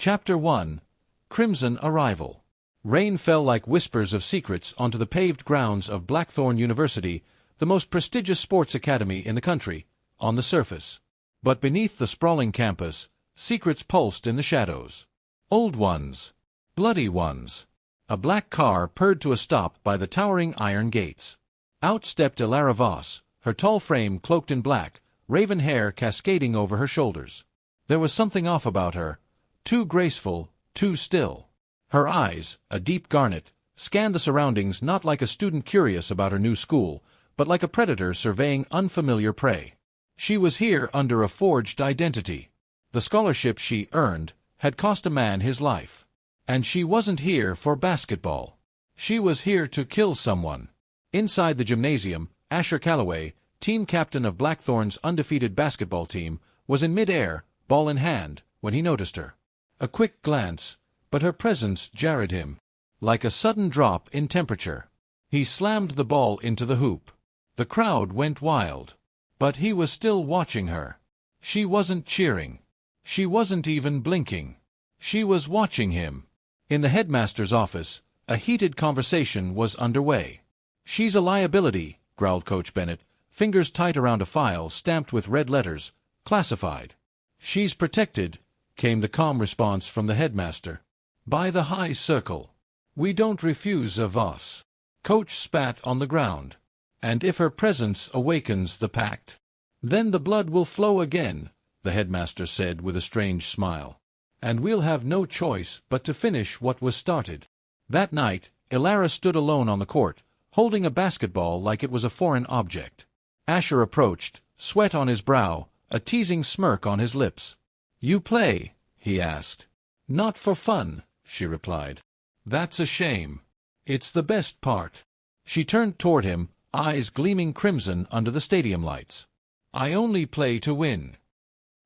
Chapter 1. Crimson Arrival. Rain fell like whispers of secrets onto the paved grounds of Blackthorn University, the most prestigious sports academy in the country, on the surface. But beneath the sprawling campus, secrets pulsed in the shadows. Old ones. Bloody ones. A black car purred to a stop by the towering iron gates. Out stepped Elara Voss, her tall frame cloaked in black, raven hair cascading over her shoulders. There was something off about her, too graceful, too still. Her eyes, a deep garnet, scanned the surroundings not like a student curious about her new school, but like a predator surveying unfamiliar prey. She was here under a forged identity. The scholarship she earned had cost a man his life. And she wasn't here for basketball. She was here to kill someone. Inside the gymnasium, Asher Calloway, team captain of Blackthorn's undefeated basketball team, was in mid-air, ball in hand, when he noticed her. A quick glance, but her presence jarred him. Like a sudden drop in temperature. He slammed the ball into the hoop. The crowd went wild. But he was still watching her. She wasn't cheering. She wasn't even blinking. She was watching him. In the headmaster's office, a heated conversation was underway. "She's a liability," growled Coach Bennett, fingers tight around a file stamped with red letters, "classified." "She's protected," came the calm response from the headmaster. "By the high circle. We don't refuse a Voss." Coach spat on the ground. "And if her presence awakens the pact, then the blood will flow again," the headmaster said with a strange smile. "And we'll have no choice but to finish what was started." That night, Elara stood alone on the court, holding a basketball like it was a foreign object. Asher approached, sweat on his brow, a teasing smirk on his lips. "You play?" he asked. "Not for fun," she replied. "That's a shame. It's the best part." She turned toward him, eyes gleaming crimson under the stadium lights. "I only play to win."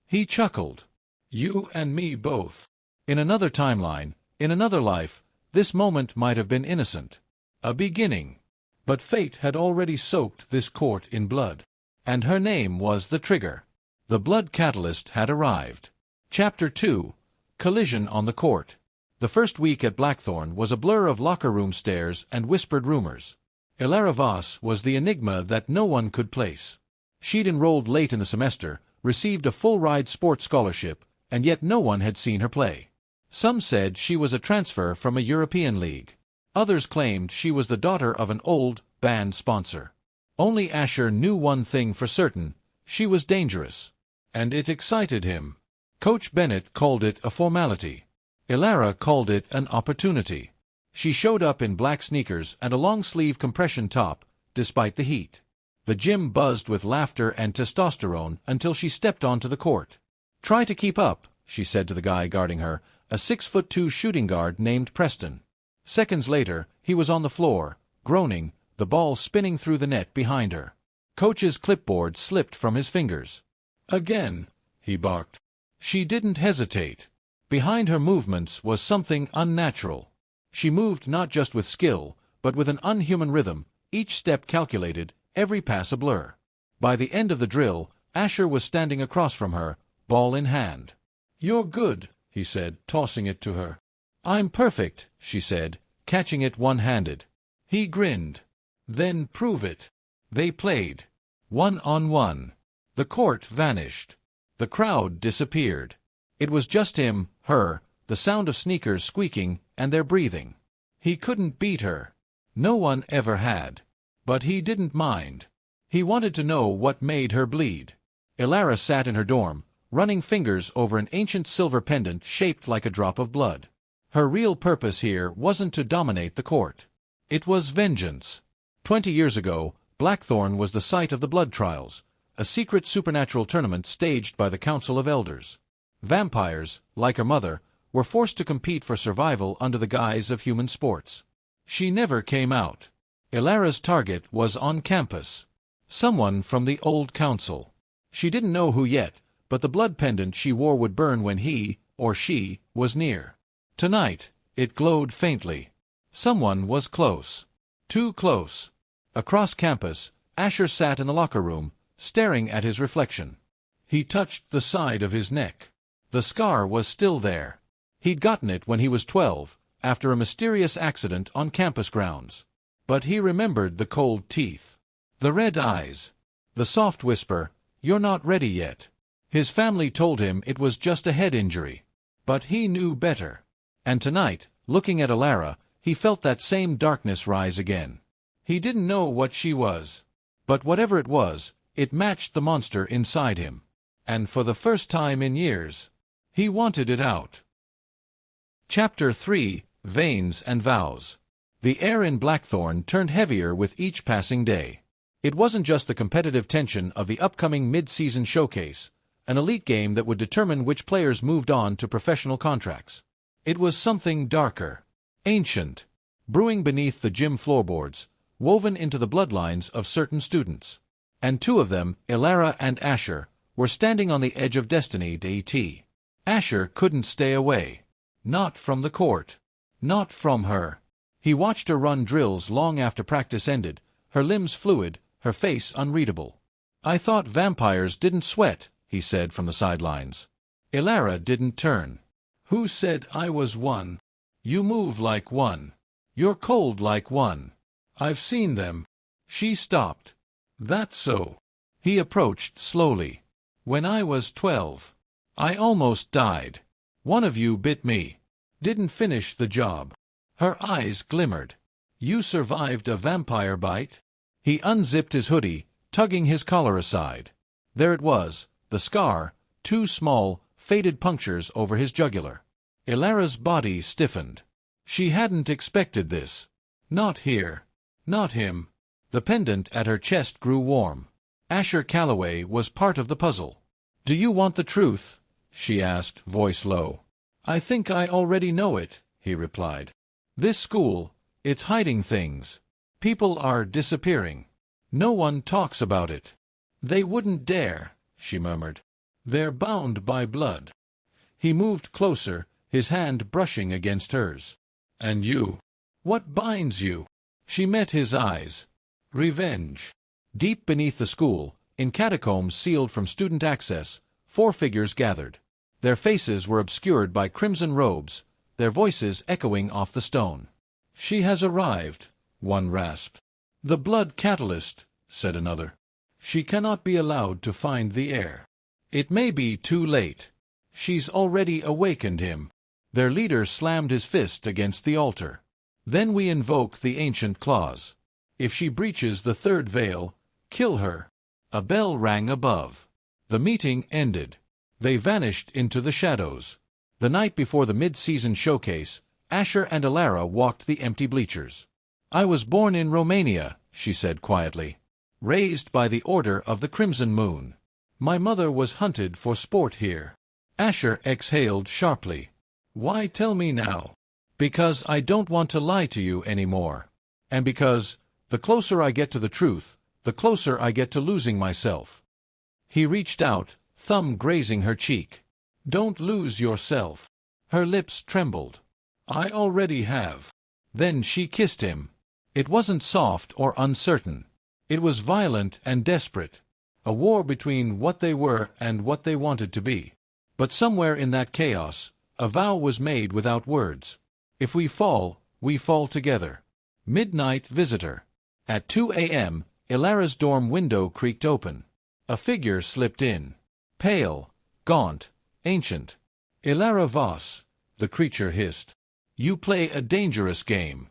He chuckled. "You and me both." In another timeline, in another life, this moment might have been innocent. A beginning. But fate had already soaked this court in blood. And her name was the trigger. The blood catalyst had arrived. Chapter 2. Collision on the court. The first week at Blackthorn was a blur of locker room stares and whispered rumors. Elara Voss was the enigma that no one could place. She'd enrolled late in the semester, received a full-ride sports scholarship, and yet no one had seen her play. Some said she was a transfer from a European league. Others claimed she was the daughter of an old band sponsor. Only Asher knew one thing for certain: she was dangerous. And it excited him. Coach Bennett called it a formality. Elara called it an opportunity. She showed up in black sneakers and a long-sleeve compression top, despite the heat. The gym buzzed with laughter and testosterone until she stepped onto the court. "Try to keep up," she said to the guy guarding her, a 6'2" shooting guard named Preston. Seconds later, he was on the floor, groaning, the ball spinning through the net behind her. Coach's clipboard slipped from his fingers. "Again," he barked. She didn't hesitate. Behind her movements was something unnatural. She moved not just with skill, but with an unhuman rhythm, each step calculated, every pass a blur. By the end of the drill, Asher was standing across from her, ball in hand. "You're good," he said, tossing it to her. "I'm perfect," she said, catching it one-handed. He grinned. "Then prove it." They played. 1-on-1. The court vanished. The crowd disappeared. It was just him, her, the sound of sneakers squeaking, and their breathing. He couldn't beat her. No one ever had. But he didn't mind. He wanted to know what made her bleed. Elara sat in her dorm, running fingers over an ancient silver pendant shaped like a drop of blood. Her real purpose here wasn't to dominate the court. It was vengeance. 20 years ago, Blackthorn was the site of the blood trials, a secret supernatural tournament staged by the Council of Elders. Vampires, like her mother, were forced to compete for survival under the guise of human sports. She never came out. Elara's target was on campus. Someone from the old council. She didn't know who yet, but the blood pendant she wore would burn when he, or she, was near. Tonight, it glowed faintly. Someone was close. Too close. Across campus, Asher sat in the locker room, staring at his reflection. He touched the side of his neck. The scar was still there. He'd gotten it when he was 12, after a mysterious accident on campus grounds. But he remembered the cold teeth, the red eyes, the soft whisper, "You're not ready yet." His family told him it was just a head injury. But he knew better. And tonight, looking at Elara, he felt that same darkness rise again. He didn't know what she was. But whatever it was, it matched the monster inside him. And for the first time in years, he wanted it out. Chapter 3: Veins and Vows. The air in Blackthorn turned heavier with each passing day. It wasn't just the competitive tension of the upcoming mid-season showcase, an elite game that would determine which players moved on to professional contracts. It was something darker, ancient, brewing beneath the gym floorboards, woven into the bloodlines of certain students. And two of them, Elara and Asher, were standing on the edge of destiny. Asher couldn't stay away. Not from the court. Not from her. He watched her run drills long after practice ended, her limbs fluid, her face unreadable. "I thought vampires didn't sweat," he said from the sidelines. Elara didn't turn. "Who said I was one? You move like one. You're cold like one. I've seen them." She stopped. "That's so." He approached slowly. "When I was 12, I almost died. One of you bit me. Didn't finish the job." Her eyes glimmered. "You survived a vampire bite?" He unzipped his hoodie, tugging his collar aside. There it was, the scar, two small, faded punctures over his jugular. Elara's body stiffened. She hadn't expected this. Not here. Not him. The pendant at her chest grew warm. Asher Calloway was part of the puzzle. "Do you want the truth?" she asked, voice low. "I think I already know it," he replied. "This school, it's hiding things. People are disappearing. No one talks about it." "They wouldn't dare," she murmured. "They're bound by blood." He moved closer, his hand brushing against hers. "And you? What binds you?" She met his eyes. Revenge. Deep beneath the school, in catacombs sealed from student access, four figures gathered. Their faces were obscured by crimson robes, their voices echoing off the stone. "She has arrived," one rasped. "The blood catalyst," said another. "She cannot be allowed to find the heir. It may be too late. She's already awakened him." Their leader slammed his fist against the altar. "Then we invoke the ancient clause. If she breaches the third veil, kill her." A bell rang above. The meeting ended. They vanished into the shadows. The night before the mid-season showcase, Asher and Elara walked the empty bleachers. "I was born in Romania," she said quietly. "Raised by the Order of the Crimson Moon. My mother was hunted for sport here." Asher exhaled sharply. "Why tell me now?" "Because I don't want to lie to you anymore. And because, the closer I get to the truth, the closer I get to losing myself." He reached out, thumb grazing her cheek. "Don't lose yourself." Her lips trembled. "I already have." Then she kissed him. It wasn't soft or uncertain. It was violent and desperate. A war between what they were and what they wanted to be. But somewhere in that chaos, a vow was made without words. If we fall together. Midnight visitor. At 2 a.m., Elara's dorm window creaked open. A figure slipped in. Pale, gaunt, ancient. "Elara Voss," the creature hissed. "You play a dangerous game."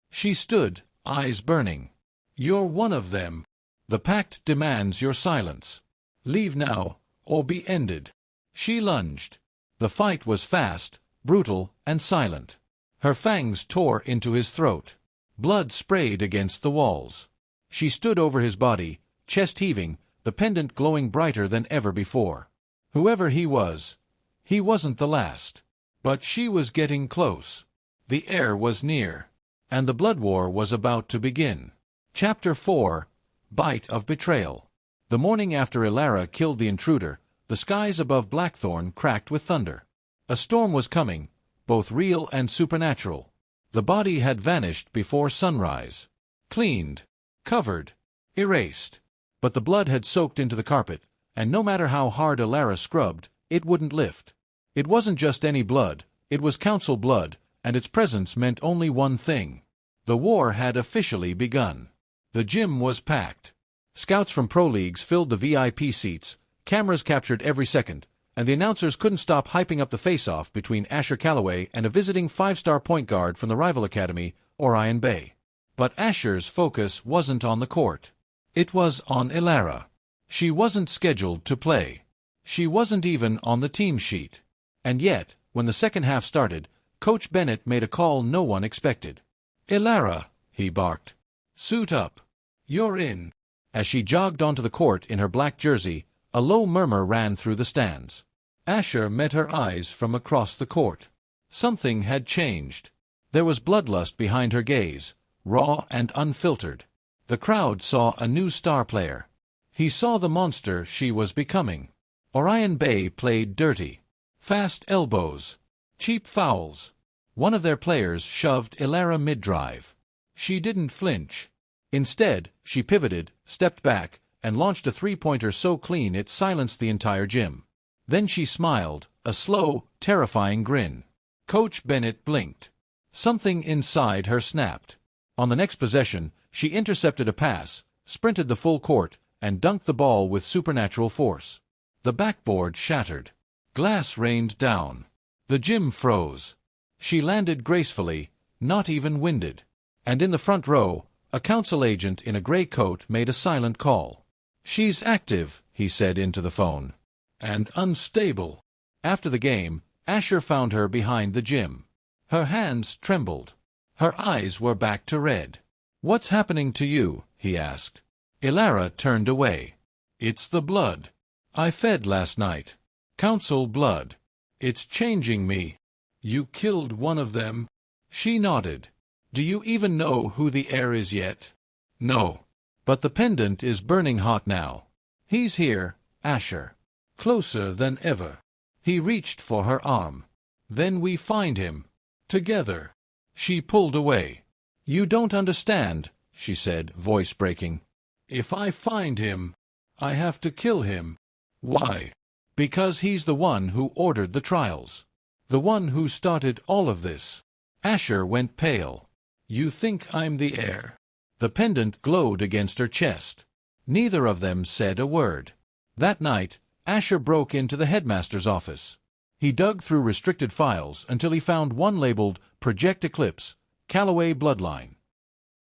She stood, eyes burning. "You're one of them. The pact demands your silence. Leave now, or be ended." She lunged. The fight was fast, brutal, and silent. Her fangs tore into his throat. Blood sprayed against the walls. She stood over his body, chest heaving, the pendant glowing brighter than ever before. Whoever he was, he wasn't the last. But she was getting close. The heir was near. And the blood war was about to begin. Chapter 4: Bite of Betrayal. The morning after Elara killed the intruder, the skies above Blackthorn cracked with thunder. A storm was coming, both real and supernatural. The body had vanished before sunrise. Cleaned, covered, erased. But the blood had soaked into the carpet, and no matter how hard Elara scrubbed, it wouldn't lift. It wasn't just any blood, It was council blood, and its presence meant only one thing. The war had officially begun. The gym was packed. Scouts from pro leagues filled the VIP seats, cameras captured every second, and the announcers couldn't stop hyping up the face-off between Asher Calloway and a visiting five-star point guard from the rival academy, Orion Bay. But Asher's focus wasn't on the court. It was on Elara. She wasn't scheduled to play. She wasn't even on the team sheet. And yet, when the second half started, Coach Bennett made a call no one expected. "Elara," he barked. "Suit up. You're in." As she jogged onto the court in her black jersey, a low murmur ran through the stands. Asher met her eyes from across the court. Something had changed. There was bloodlust behind her gaze, raw and unfiltered. The crowd saw a new star player. He saw the monster she was becoming. Orion Bay played dirty. Fast elbows. Cheap fouls. One of their players shoved Elara mid-drive. She didn't flinch. Instead, she pivoted, stepped back, and launched a three-pointer so clean it silenced the entire gym. Then she smiled, a slow, terrifying grin. Coach Bennett blinked. Something inside her snapped. On the next possession, she intercepted a pass, sprinted the full court, and dunked the ball with supernatural force. The backboard shattered. Glass rained down. The gym froze. She landed gracefully, not even winded. And in the front row, a council agent in a gray coat made a silent call. "She's active," he said into the phone. "And unstable." After the game, Asher found her behind the gym. Her hands trembled. Her eyes were back to red. "What's happening to you?" he asked. Elara turned away. "It's the blood. I fed last night. Council blood. It's changing me." "You killed one of them?" She nodded. "Do you even know who the heir is yet?" "No. But the pendant is burning hot now. He's here, Asher. Closer than ever." He reached for her arm. "Then we find him. Together." She pulled away. "You don't understand," she said, voice breaking. "If I find him, I have to kill him." "Why?" "Because he's the one who ordered the trials. The one who started all of this." Asher went pale. "You think I'm the heir?" The pendant glowed against her chest. Neither of them said a word. That night, Asher broke into the headmaster's office. He dug through restricted files until he found one labeled Project Eclipse, Calloway Bloodline.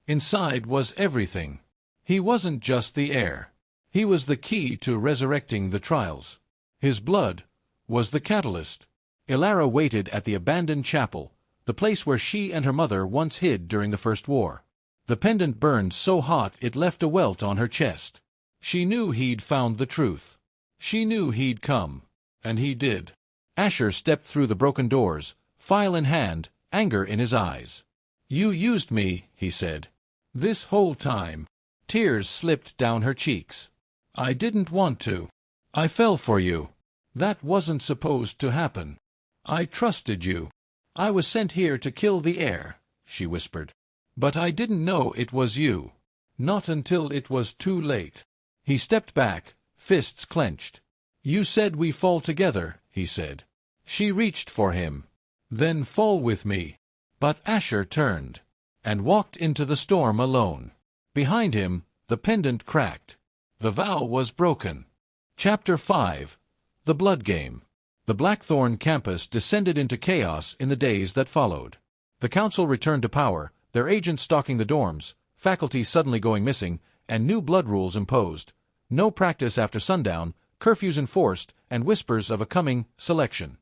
Inside was everything. He wasn't just the heir. He was the key to resurrecting the trials. His blood was the catalyst. Elara waited at the abandoned chapel, the place where she and her mother once hid during the First War. The pendant burned so hot it left a welt on her chest. She knew he'd found the truth. She knew he'd come. And he did. Asher stepped through the broken doors, file in hand, anger in his eyes. "You used me," he said. "This whole time." Tears slipped down her cheeks. "I didn't want to. I fell for you. That wasn't supposed to happen. I trusted you. I was sent here to kill the heir," she whispered. "But I didn't know it was you. Not until it was too late." He stepped back, fists clenched. "You said we fall together," he said. She reached for him. "Then fall with me." But Asher turned and walked into the storm alone. Behind him, the pendant cracked. The vow was broken. Chapter 5. The Blood Game. The Blackthorn campus descended into chaos in the days that followed. The council returned to power, their agents stalking the dorms, faculty suddenly going missing, and new blood rules imposed. No practice after sundown, curfews enforced, and whispers of a coming selection.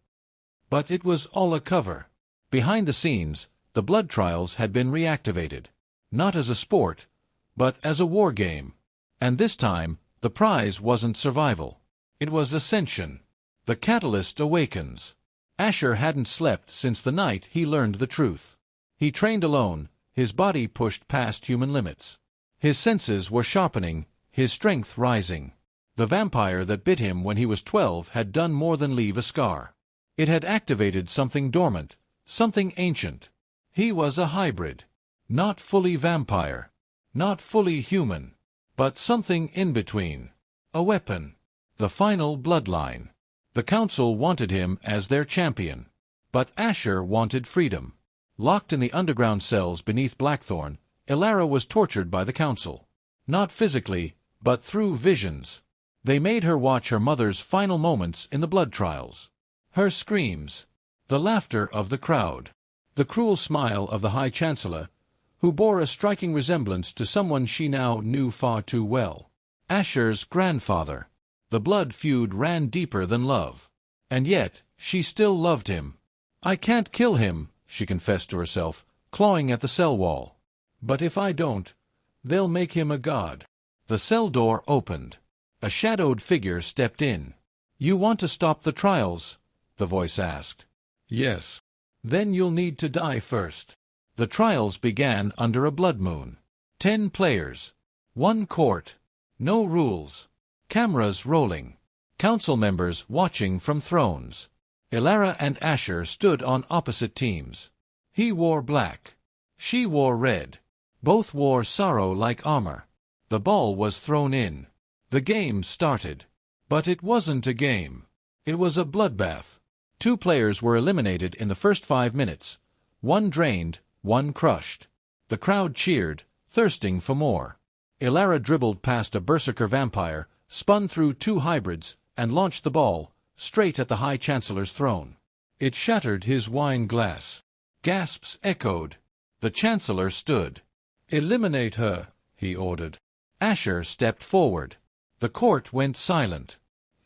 But it was all a cover. Behind the scenes, the blood trials had been reactivated. Not as a sport, but as a war game. And this time, the prize wasn't survival. It was ascension. The catalyst awakens. Asher hadn't slept since the night he learned the truth. He trained alone, his body pushed past human limits. His senses were sharpening, his strength rising. The vampire that bit him when he was 12 had done more than leave a scar. It had activated something dormant, something ancient. He was a hybrid. Not fully vampire. Not fully human. But something in between. A weapon. The final bloodline. The council wanted him as their champion. But Asher wanted freedom. Locked in the underground cells beneath Blackthorn, Elara was tortured by the council. Not physically, but through visions. They made her watch her mother's final moments in the blood trials. Her screams. The laughter of the crowd. The cruel smile of the High Chancellor, who bore a striking resemblance to someone she now knew far too well. Asher's grandfather. The blood feud ran deeper than love. And yet, she still loved him. "I can't kill him," she confessed to herself, clawing at the cell wall. "But if I don't, they'll make him a god." The cell door opened. A shadowed figure stepped in. "You want to stop the trials?" the voice asked. "Yes." "Then you'll need to die first." The trials began under a blood moon. 10 players. 1 court. No rules. Cameras rolling. Council members watching from thrones. Elara and Asher stood on opposite teams. He wore black. She wore red. Both wore sorrow like armor. The ball was thrown in. The game started. But it wasn't a game. It was a bloodbath. 2 players were eliminated in the first 5 minutes. 1 drained, 1 crushed. The crowd cheered, thirsting for more. Elara dribbled past a berserker vampire, spun through 2 hybrids, and launched the ball, straight at the High Chancellor's throne. It shattered his wine glass. Gasps echoed. The Chancellor stood. "Eliminate her," he ordered. Asher stepped forward. The court went silent.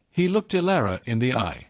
He looked Elara in the eye.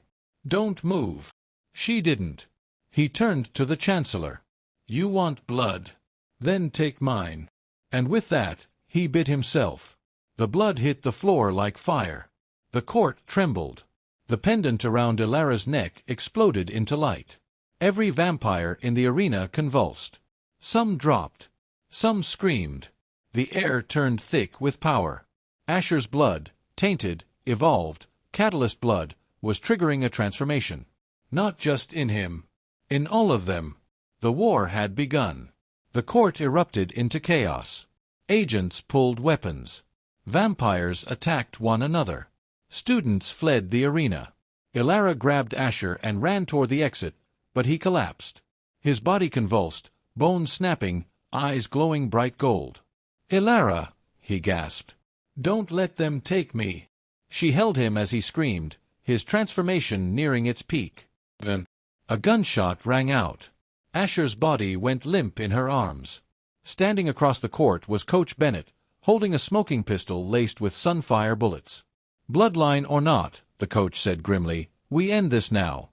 "Don't move." She didn't. He turned to the Chancellor. "You want blood? Then take mine." And with that, he bit himself. The blood hit the floor like fire. The court trembled. The pendant around Elara's neck exploded into light. Every vampire in the arena convulsed. Some dropped. Some screamed. The air turned thick with power. Asher's blood, tainted, evolved, catalyst blood, was triggering a transformation. Not just in him. In all of them. The war had begun. The court erupted into chaos. Agents pulled weapons. Vampires attacked one another. Students fled the arena. Elara grabbed Asher and ran toward the exit, but he collapsed. His body convulsed, bones snapping, eyes glowing bright gold. "Elara," he gasped. "Don't let them take me." She held him as he screamed, his transformation nearing its peak. Then, a gunshot rang out. Asher's body went limp in her arms. Standing across the court was Coach Bennett, holding a smoking pistol laced with sunfire bullets. "Bloodline or not," the coach said grimly, "we end this now."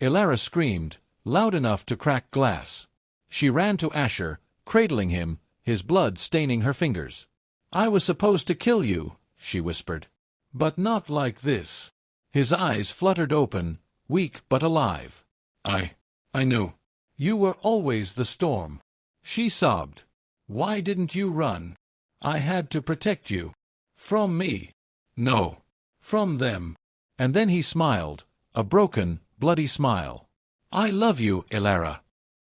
Elara screamed, loud enough to crack glass. She ran to Asher, cradling him, his blood staining her fingers. "I was supposed to kill you," she whispered. "But not like this." His eyes fluttered open, weak but alive. I knew. "You were always the storm." She sobbed. "Why didn't you run?" "I had to protect you." "From me?" "No. From them." And then he smiled, a broken, bloody smile. "I love you, Elara."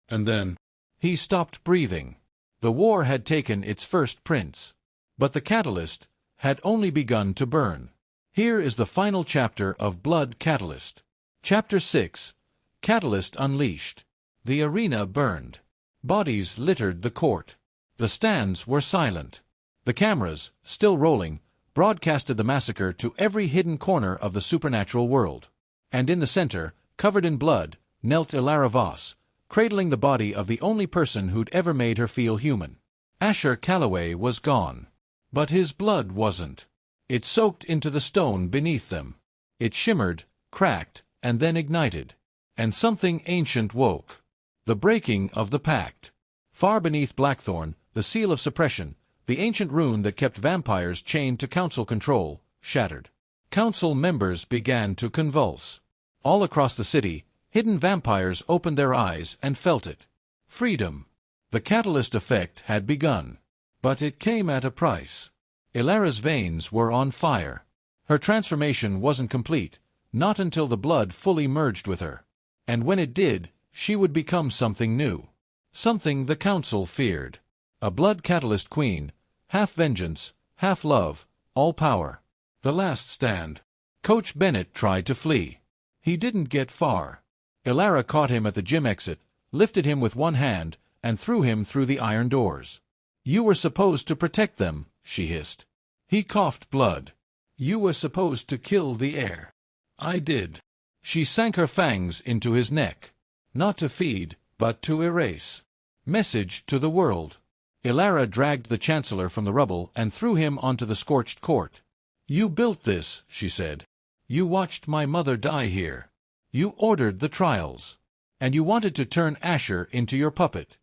And then he stopped breathing. The war had taken its first prince. But the catalyst had only begun to burn. Here is the final chapter of Blood Catalyst. Chapter 6. Catalyst Unleashed. The arena burned. Bodies littered the court. The stands were silent. The cameras, still rolling, broadcasted the massacre to every hidden corner of the supernatural world. And in the center, covered in blood, knelt Elara Voss, cradling the body of the only person who'd ever made her feel human. Asher Calloway was gone. But his blood wasn't. It soaked into the stone beneath them. It shimmered, cracked, and then ignited. And something ancient woke. The breaking of the pact. Far beneath Blackthorn, the seal of suppression, the ancient rune that kept vampires chained to council control, shattered. Council members began to convulse. All across the city, hidden vampires opened their eyes and felt it. Freedom. The catalyst effect had begun. But it came at a price. Elara's veins were on fire. Her transformation wasn't complete, not until the blood fully merged with her. And when it did, she would become something new. Something the council feared. A blood catalyst queen, half vengeance, half love, all power. The last stand. Coach Bennett tried to flee. He didn't get far. Elara caught him at the gym exit, lifted him with one hand, and threw him through the iron doors. "You were supposed to protect them," she hissed. He coughed blood. "You were supposed to kill the heir." "I did." She sank her fangs into his neck. "Not to feed, but to erase. Message to the world." Elara dragged the Chancellor from the rubble and threw him onto the scorched court. "You built this," she said. "You watched my mother die here. You ordered the trials. And you wanted to turn Asher into your puppet."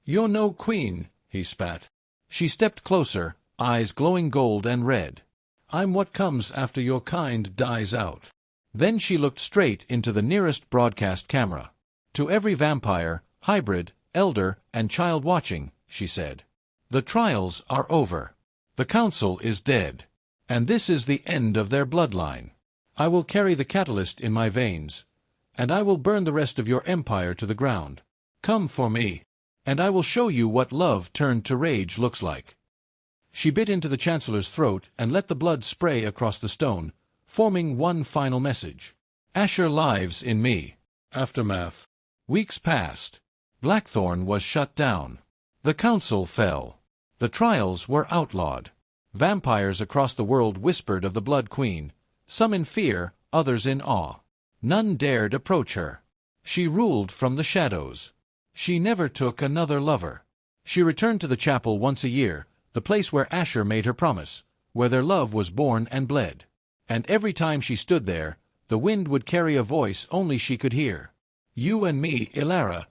"You're no queen," he spat. She stepped closer, eyes glowing gold and red. "I'm what comes after your kind dies out." Then she looked straight into the nearest broadcast camera. "To every vampire, hybrid, elder, and child watching," she said, "the trials are over. The council is dead. And this is the end of their bloodline. I will carry the catalyst in my veins, and I will burn the rest of your empire to the ground. Come for me, and I will show you what love turned to rage looks like." She bit into the Chancellor's throat and let the blood spray across the stone, forming one final message. "Asher lives in me." Aftermath. Weeks passed. Blackthorn was shut down. The council fell. The trials were outlawed. Vampires across the world whispered of the Blood Queen, some in fear, others in awe. None dared approach her. She ruled from the shadows. She never took another lover. She returned to the chapel once a year, the place where Asher made her promise, where their love was born and bled. And every time she stood there, the wind would carry a voice only she could hear. "You and me, Elara,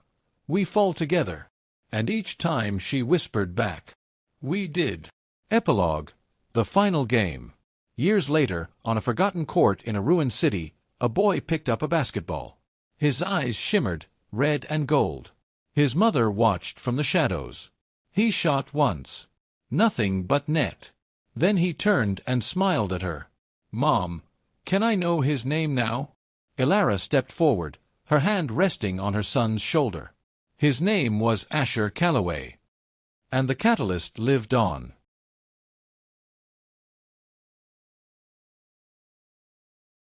we fall together." And each time she whispered back, "We did." Epilogue. The final game. Years later, on a forgotten court in a ruined city, a boy picked up a basketball. His eyes shimmered, red and gold. His mother watched from the shadows. He shot once. Nothing but net. Then he turned and smiled at her. "Mom, can I know his name now?" Elara stepped forward, her hand resting on her son's shoulder. His name was Asher Calloway. And the catalyst lived on.